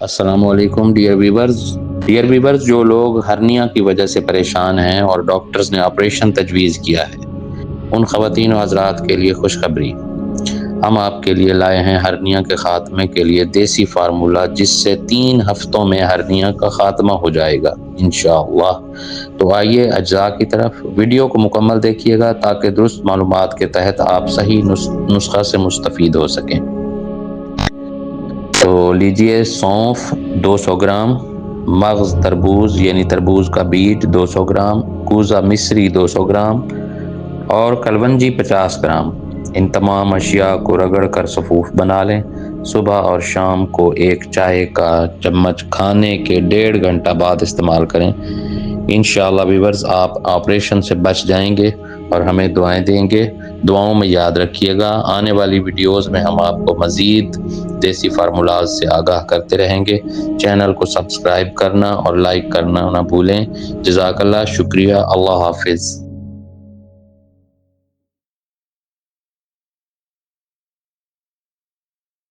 السلام علیکم dear viewers جو لوگ ہرنیا کی وجہ سے پریشان ہیں اور ڈاکٹرز نے آپریشن تجویز کیا ہے ان خواتین و حضرات کے لیے خوشخبری، ہم آپ کے لیے لائے ہیں ہرنیا کے خاتمے کے لیے دیسی فارمولا جس سے 3 ہفتوں میں ہرنیا کا خاتمہ ہو جائے گا انشاءاللہ۔ تو آئیے اجزاء کی طرف، ویڈیو کو مکمل دیکھیے گا تاکہ درست معلومات کے تحت آپ صحیح نسخہ سے مستفید ہو سکیں۔ تو لیجئے سونف 200 گرام، مغز تربوز یعنی تربوز کا بیج 200 گرام، کوزہ مصری 200 گرام اور کلونجی 50 گرام۔ ان تمام اشیاء کو رگڑ کر صفوف بنا لیں۔ صبح اور شام کو ایک چائے کا چمچ کھانے کے 1.5 گھنٹہ بعد استعمال کریں۔ انشاءاللہ ویورز آپ آپریشن سے بچ جائیں گے اور ہمیں دعائیں دیں گے۔ دعاؤں میں یاد رکھیے گا، آنے والی ویڈیوز میں ہم آپ کو مزید دیسی فارمولاز سے آگاہ کرتے رہیں گے۔ چینل کو سبسکرائب کرنا اور لائک کرنا نہ بھولیں۔ جزاک اللہ، شکریہ، اللہ حافظ۔